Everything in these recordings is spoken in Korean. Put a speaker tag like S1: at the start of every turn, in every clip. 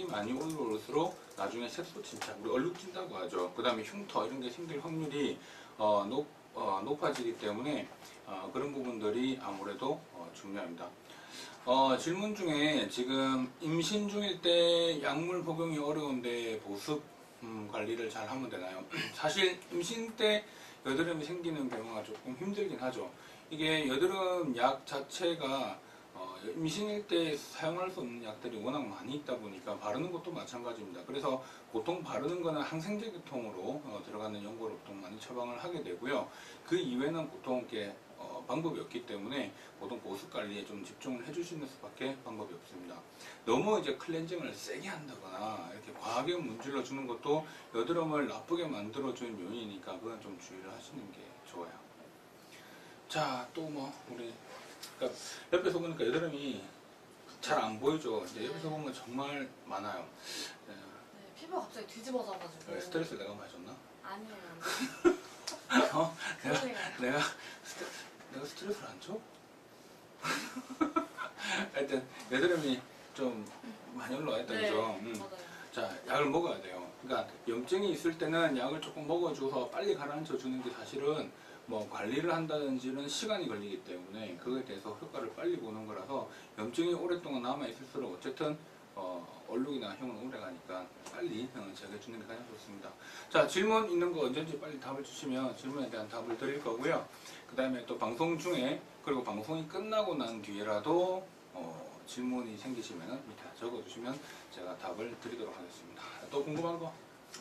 S1: 많이 올라올수록 나중에 색소 침착, 우리 얼룩진다고 하죠. 그 다음에 흉터 이런 게 생길 확률이 높아지기 때문에 그런 부분들이 아무래도 중요합니다. 질문 중에 지금 임신 중일 때 약물 복용이 어려운데 보습 관리를 잘 하면 되나요? 사실 임신 때 여드름이 생기는 경우가 조금 힘들긴 하죠. 이게 여드름 약 자체가 임신일 때 사용할 수 없는 약들이 워낙 많이 있다 보니까 바르는 것도 마찬가지입니다. 그래서 보통 바르는 거는 항생제 계통으로 들어가는 연고를 보통 많이 처방을 하게 되고요. 그 이외에는 보통 이렇게 방법이 없기 때문에 보통 보습 관리에 좀 집중을 해주시는 수밖에 방법이 없습니다. 너무 이제 클렌징을 세게 한다거나 이렇게 과하게 문질러 주는 것도 여드름을 나쁘게 만들어주는 요인이니까 그건 좀 주의를 하시는 게 좋아요. 자, 또 뭐 우리 그러니까 옆에서 보니까 여드름이 잘 안 보이죠. 이제 옆에서 보면 정말 많아요.
S2: 네, 피부가 갑자기 뒤집어져가지고.
S1: 왜 스트레스 내가 많이 줬나?
S2: 아니에요.
S1: 내가 스트레스를 안 줘? 하여튼 여드름이 좀 많이 올라와 있다,
S2: 네,
S1: 그죠?
S2: 맞아요.
S1: 자, 약을 먹어야 돼요. 그러니까 염증이 있을 때는 약을 조금 먹어줘서 빨리 가라앉혀 주는 게 사실은 뭐 관리를 한다든지는 시간이 걸리기 때문에 그거에 대해서 효과를 빨리 보는 거라서 염증이 오랫동안 남아 있을수록 어쨌든 얼룩이나 흉은 오래 가니까 빨리 제거해주는 게 가장 좋습니다. 자, 질문 있는 거 언제든지 빨리 답을 주시면 질문에 대한 답을 드릴 거고요. 그 다음에 또 방송 중에 그리고 방송이 끝나고 난 뒤에라도 질문이 생기시면 밑에 적어주시면 제가 답을 드리도록 하겠습니다. 또 궁금한 거?
S2: 네.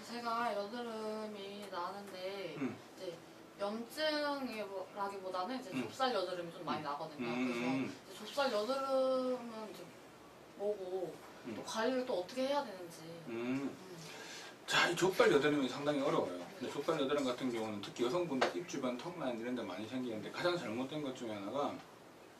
S2: 제가 여드름이 나는데 이제 염증이라기보다는 이제 좁쌀 여드름이 좀 많이 나거든요. 그래서 이제 좁쌀 여드름은 이제 뭐고 또 관리를 또 어떻게 해야 되는지.
S1: 자, 이 족발 여드름이 상당히 어려워요. 근데 족발 여드름 같은 경우는 특히 여성분들 입 주변 턱라인 이런 데 많이 생기는데 가장 잘못된 것 중에 하나가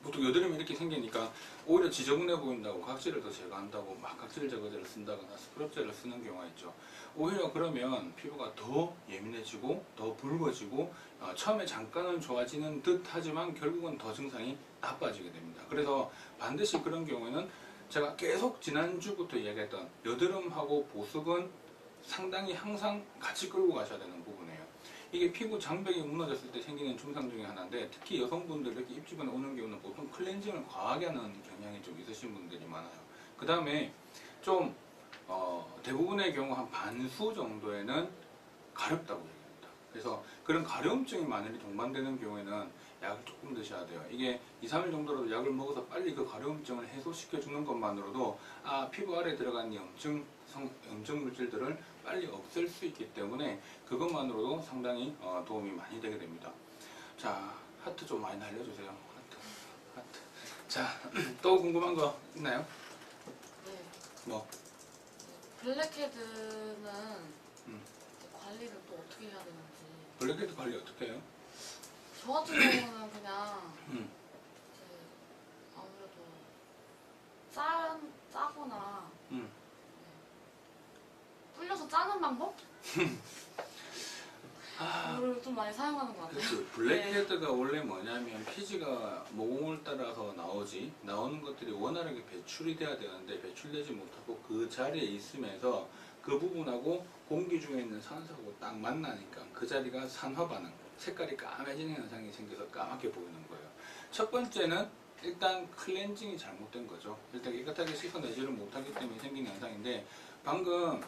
S1: 보통 여드름이 이렇게 생기니까 오히려 지저분해 보인다고 각질을 더 제거한다고 막 각질 제거제를 쓴다거나 스크럽제를 쓰는 경우가 있죠. 오히려 그러면 피부가 더 예민해지고 더 붉어지고 처음에 잠깐은 좋아지는 듯 하지만 결국은 더 증상이 나빠지게 됩니다. 그래서 반드시 그런 경우에는 제가 계속 지난주부터 이야기했던 여드름하고 보습은 상당히 항상 같이 끌고 가셔야 되는 부분이에요. 이게 피부 장벽이 무너졌을 때 생기는 증상 중에 하나인데 특히 여성분들 이렇게 입 주변에 오는 경우는 보통 클렌징을 과하게 하는 경향이 좀 있으신 분들이 많아요. 그 다음에 좀 대부분의 경우 한 반수 정도에는 가렵다고 얘기합니다. 그래서 그런 가려움증이 만약에 동반되는 경우에는 약을 조금 드셔야 돼요. 이게 2, 3일 정도라도 약을 먹어서 빨리 그 가려움증을 해소시켜 주는 것만으로도 피부 아래에 들어간 염증 물질들을 빨리 없앨 수 있기 때문에 그것만으로도 상당히 도움이 많이 되게 됩니다. 자, 하트 좀 많이 날려주세요. 하트. 자, 또 궁금한 거 있나요?
S2: 네.
S1: 뭐?
S2: 블랙헤드는 관리를 또 어떻게 해야 되는지.
S1: 블랙헤드 관리 어떻게 해요?
S2: 저 같은 경우는 그냥 이제 아무래도 짜거나 불려서 짜는 방법? 그거를 좀 많이 사용하는 것 같아요.
S1: 그렇죠. 블랙헤드가 원래 뭐냐면 피지가 모공을 따라서 나오는 것들이 원활하게 배출이 돼야 되는데 배출되지 못하고 그 자리에 있으면서 그 부분하고 공기 중에 있는 산소하고 딱 만나니까 그 자리가 산화 반응, 색깔이 까매지는 현상이 생겨서 까맣게 보이는 거예요. 첫 번째는 일단 클렌징이 잘못된 거죠. 일단 깨끗하게 씻어내지를 못하기 때문에 생긴 현상인데 방금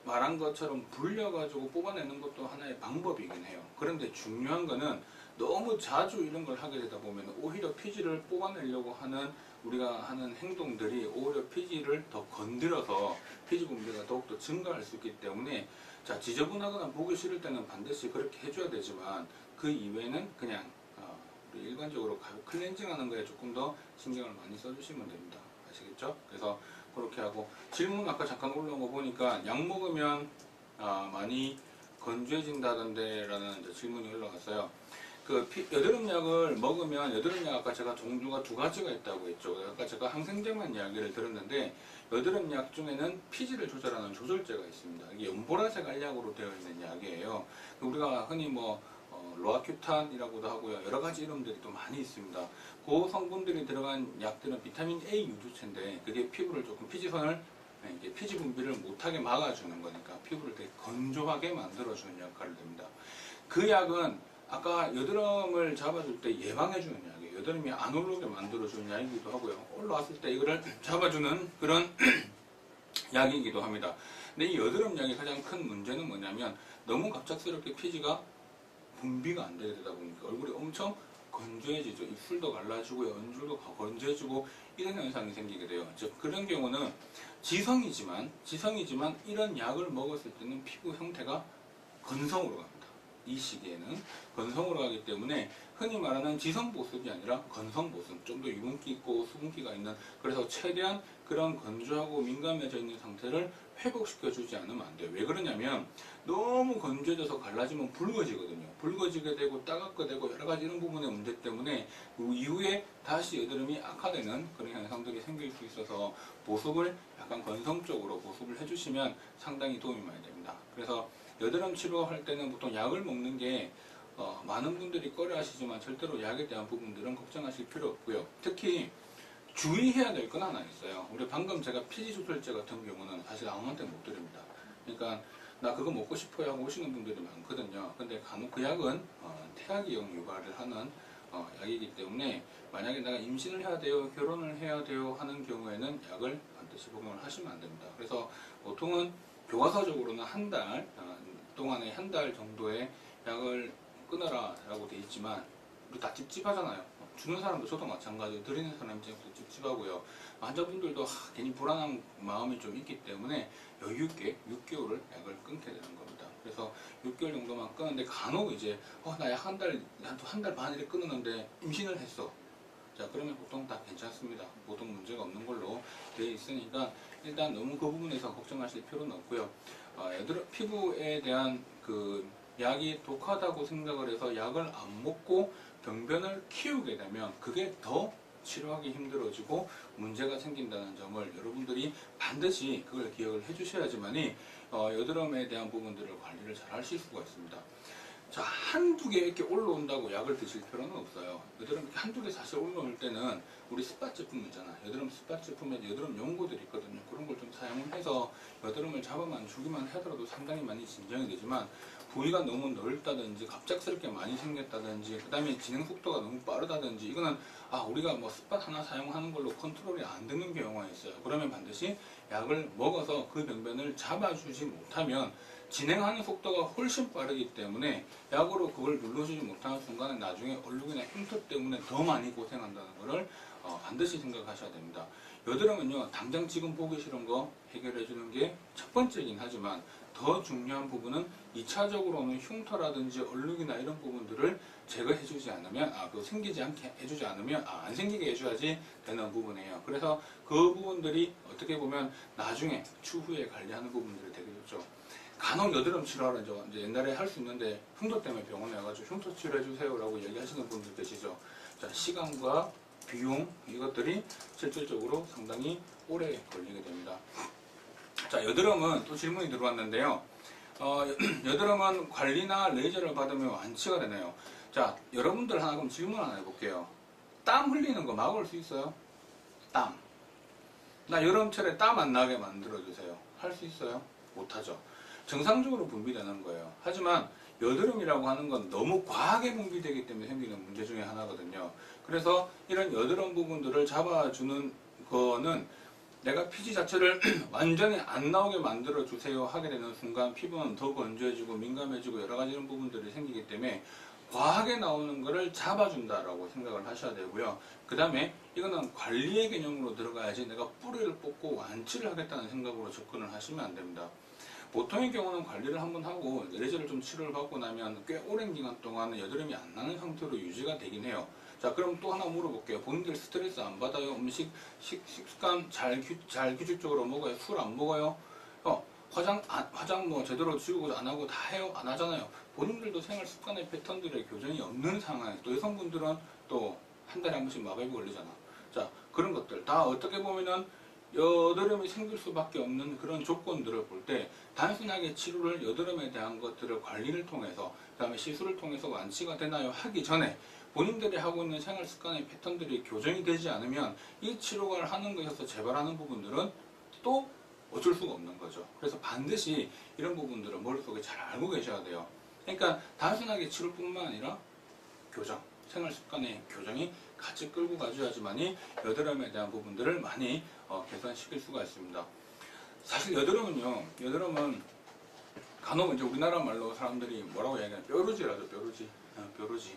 S1: 말한 것처럼 불려가지고 뽑아내는 것도 하나의 방법이긴 해요. 그런데 중요한 거는 너무 자주 이런 걸 하게 되다 보면 오히려 피지를 뽑아내려고 하는 우리가 하는 행동들이 오히려 피지를 더 건드려서 피지 분비가 더욱더 증가할 수 있기 때문에 자, 지저분하거나 보기 싫을 때는 반드시 그렇게 해줘야 되지만 그 이외에는 그냥 우리 일반적으로 클렌징 하는 거에 조금 더 신경을 많이 써주시면 됩니다. 아시겠죠? 그래서 그렇게 하고 질문 아까 잠깐 올라온 거 보니까 약 먹으면 많이 건조해진다던데 라는 질문이 올라왔어요. 그 여드름 약을 먹으면 여드름 약 아까 제가 종류가 두 가지가 있다고 했죠. 아까 제가 항생제만 이야기를 들었는데 여드름 약 중에는 피지를 조절하는 조절제가 있습니다. 이게 연보라색 알약으로 되어 있는 약이에요. 우리가 흔히 뭐 로아큐탄이라고도 하고요. 여러 가지 이름들이 또 많이 있습니다. 그 성분들이 들어간 약들은 비타민 A 유두체인데 그게 피부를 조금 피지선을 이제 피지 분비를 못하게 막아주는 거니까 피부를 되게 건조하게 만들어주는 역할을 합니다. 그 약은 아까 여드름을 잡아줄 때 예방해주는 약이에요. 여드름이 안 올라오게 만들어주는 약이기도 하고요. 올라왔을 때 이거를 잡아주는 그런 약이기도 합니다. 근데 이 여드름 약의 가장 큰 문제는 뭐냐면 너무 갑작스럽게 피지가 분비가 안 되다 보니까 얼굴이 엄청 건조해지죠. 입술도 갈라지고요. 연줄도 건조해지고 이런 현상이 생기게 돼요. 즉 그런 경우는 지성이지만 이런 약을 먹었을 때는 피부 형태가 건성으로 갑니다. 이 시기에는 건성으로 가기 때문에 흔히 말하는 지성보습이 아니라 건성보습, 좀 더 유분기 있고 수분기가 있는, 그래서 최대한 그런 건조하고 민감해져 있는 상태를 회복시켜주지 않으면 안 돼요. 왜 그러냐면 너무 건조해져서 갈라지면 붉어지거든요. 붉어지게 되고 따갑게 되고 여러 가지 이런 부분의 문제 때문에 그 이후에 다시 여드름이 악화되는 그런 현상들이 생길 수 있어서 보습을 약간 건성적으로 보습을 해주시면 상당히 도움이 많이 됩니다. 그래서 여드름 치료할 때는 보통 약을 먹는 게 많은 분들이 꺼려 하시지만 절대로 약에 대한 부분들은 걱정하실 필요 없고요. 특히 주의해야 될 건 하나 있어요. 우리 방금 제가 피지조절제 같은 경우는 사실 아무한테 못 드립니다. 그러니까 나 그거 먹고 싶어요 하고 오시는 분들이 많거든요. 근데 간혹 그 약은 태아기형 유발을 하는 약이기 때문에 만약에 내가 임신을 해야 돼요, 결혼을 해야 돼요 하는 경우에는 약을 반드시 복용을 하시면 안 됩니다. 그래서 보통은 교과서적으로는 한 달 동안에 한 달 정도의 약을 끊어라 라고 돼 있지만 우리 다 찝찝하잖아요. 주는 사람도 저도 마찬가지고 드리는 사람 입장에서도 찝찝하고요. 환자분들도 괜히 불안한 마음이 좀 있기 때문에 여유 있게 6개월을 약을 끊게 되는 겁니다. 그래서 6개월 정도만 끊는데 간혹 이제 나 약 한 달 반 이렇게 끊었는데 임신을 했어. 자, 그러면 보통 다 괜찮습니다. 보통 문제가 없는 걸로 되어 있으니까 일단 너무 그 부분에서 걱정하실 필요는 없고요. 피부에 대한 그 약이 독하다고 생각을 해서 약을 안 먹고 병변을 키우게 되면 그게 더 치료하기 힘들어지고 문제가 생긴다는 점을 여러분들이 반드시 그걸 기억을 해 주셔야지만이 여드름에 대한 부분들을 관리를 잘 하실 수가 있습니다. 자, 한두 개 이렇게 올라온다고 약을 드실 필요는 없어요. 여드름 이렇게 한두 개 사실 올라올 때는 우리 스팟 제품 있잖아. 여드름 스팟 제품에 여드름 연고들이 있거든요. 그런 걸 좀 사용을 해서 여드름을 잡아만 주기만 하더라도 상당히 많이 진정이 되지만 부위가 너무 넓다든지 갑작스럽게 많이 생겼다든지 그 다음에 진행 속도가 너무 빠르다든지 이거는 우리가 뭐 스팟 하나 사용하는 걸로 컨트롤이 안 되는 경우가 있어요. 그러면 반드시 약을 먹어서 그 병변을 잡아주지 못하면 진행하는 속도가 훨씬 빠르기 때문에 약으로 그걸 눌러주지 못하는 순간에 나중에 얼룩이나 흉터 때문에 더 많이 고생한다는 것을 반드시 생각하셔야 됩니다. 여드름은요, 당장 지금 보기 싫은 거 해결해 주는 게 첫 번째이긴 하지만 더 중요한 부분은 2차적으로 는 흉터라든지 얼룩이나 이런 부분들을 제거해 주지 않으면 그 생기지 않게 해주지 않으면 안 생기게 해줘야지 되는 부분이에요. 그래서 그 부분들이 어떻게 보면 나중에 추후에 관리하는 부분들이 되게 좋죠. 간혹 여드름 치료를 이제 옛날에 할 수 있는데 흉터 때문에 병원에 와가지고 흉터 치료해 주세요라고 얘기하시는 분들 계시죠. 자, 시간과 비용 이것들이 실질적으로 상당히 오래 걸리게 됩니다. 자, 여드름은 또 질문이 들어왔는데요. 여드름은 관리나 레이저를 받으면 완치가 되나요? 자, 여러분들 하나 그럼 질문 하나 해볼게요. 땀 흘리는 거 막을 수 있어요? 땀. 나 여름철에 땀 안 나게 만들어주세요. 할 수 있어요? 못하죠. 정상적으로 분비되는 거예요. 하지만 여드름이라고 하는 건 너무 과하게 분비되기 때문에 생기는 문제 중에 하나거든요. 그래서 이런 여드름 부분들을 잡아주는 거는 내가 피지 자체를 완전히 안 나오게 만들어 주세요 하게 되는 순간 피부는 더 건조해지고 민감해지고 여러 가지 이런 부분들이 생기기 때문에 과하게 나오는 거를 잡아준다라고 생각을 하셔야 되고요. 그 다음에 이거는 관리의 개념으로 들어가야지 내가 뿌리를 뽑고 완치를 하겠다는 생각으로 접근을 하시면 안 됩니다. 보통의 경우는 관리를 한번 하고 레이저를 좀 치료를 받고 나면 꽤 오랜 기간 동안 여드름이 안 나는 상태로 유지가 되긴 해요. 자, 그럼 또 하나 물어볼게요. 본인들 스트레스 안 받아요? 식습관 잘 규칙적으로 먹어요? 술 안 먹어요? 화장 뭐 제대로 지우고 안 하고 다 해요? 안 하잖아요. 본인들도 생활 습관의 패턴들의 교정이 없는 상황에 또 여성분들은 또 한 달에 한 번씩 마법이 걸리잖아. 자, 그런 것들 다 어떻게 보면은 여드름이 생길 수밖에 없는 그런 조건들을 볼 때 단순하게 치료를 여드름에 대한 것들을 관리를 통해서 그다음에 시술을 통해서 완치가 되나요 하기 전에 본인들이 하고 있는 생활 습관의 패턴들이 교정이 되지 않으면 이 치료를 하는 것에서 재발하는 부분들은 또 어쩔 수가 없는 거죠. 그래서 반드시 이런 부분들을 머릿속에 잘 알고 계셔야 돼요. 그러니까 단순하게 치료뿐만 아니라 교정, 생활 습관의 교정이 같이 끌고 가줘야지만이 여드름에 대한 부분들을 많이 개선시킬 수가 있습니다. 사실 여드름은 간혹 이제 우리나라 말로 사람들이 뭐라고 이야기하냐, 뾰루지라죠, 뾰루지. 뾰루지.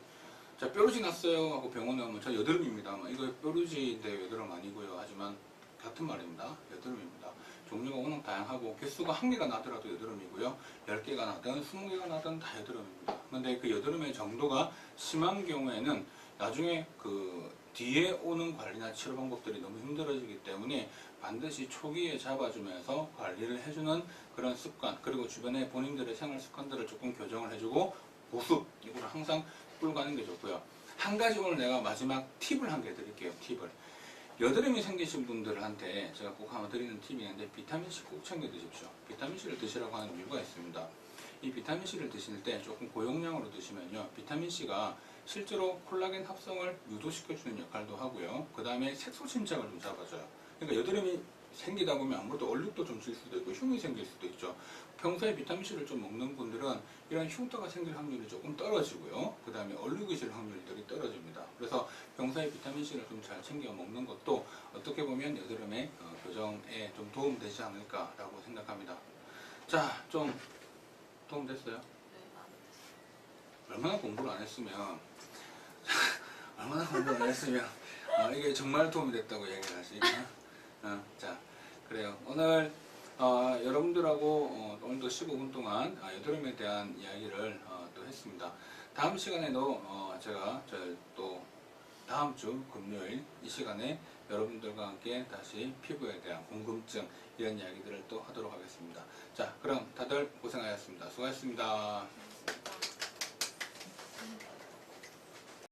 S1: 자, 뾰루지 났어요 하고 병원에 오면 저 여드름입니다. 이거 뾰루지인데 여드름 아니고요. 하지만 같은 말입니다. 여드름입니다. 종류가 워낙 다양하고 개수가 1개가 나더라도 여드름이고요. 10개가 나든 20개가 나든 다 여드름입니다. 근데 그 여드름의 정도가 심한 경우에는 나중에 그 뒤에 오는 관리나 치료 방법들이 너무 힘들어지기 때문에 반드시 초기에 잡아주면서 관리를 해주는 그런 습관, 그리고 주변에 본인들의 생활 습관들을 조금 교정을 해주고 보습, 이걸 항상 끌고 가는 게 좋고요. 한 가지 오늘 내가 마지막 팁을 한 개 드릴게요. 팁을. 여드름이 생기신 분들한테 제가 꼭 한번 드리는 팁이 있는데, 비타민C 꼭 챙겨 드십시오. 비타민C를 드시라고 하는 이유가 있습니다. 이 비타민C를 드실 때 조금 고용량으로 드시면요, 비타민C가 실제로 콜라겐 합성을 유도시켜주는 역할도 하고요. 그 다음에 색소 침착을 좀 잡아줘요. 그러니까 여드름이 생기다 보면 아무래도 얼룩도 좀 질 수도 있고 흉이 생길 수도 있죠. 평소에 비타민C를 좀 먹는 분들은 이런 흉터가 생길 확률이 조금 떨어지고요. 그 다음에 얼룩이 질 확률들이 떨어집니다. 그래서 평소에 비타민C를 좀 잘 챙겨 먹는 것도 어떻게 보면 여드름의 교정에 좀 도움되지 않을까라고 생각합니다. 자, 좀 도움됐어요? 얼마나 공부를 안 했으면 얼마나 공부를 안 했으면 이게 정말 도움이 됐다고 얘기를 하지. 자, 그래요. 오늘 여러분들하고 오늘도 15분 동안 여드름에 대한 이야기를 또 했습니다. 다음 시간에도 제가 또 다음 주 금요일 이 시간에 여러분들과 함께 다시 피부에 대한 궁금증 이런 이야기들을 또 하도록 하겠습니다. 자, 그럼 다들 고생하셨습니다. 수고하셨습니다.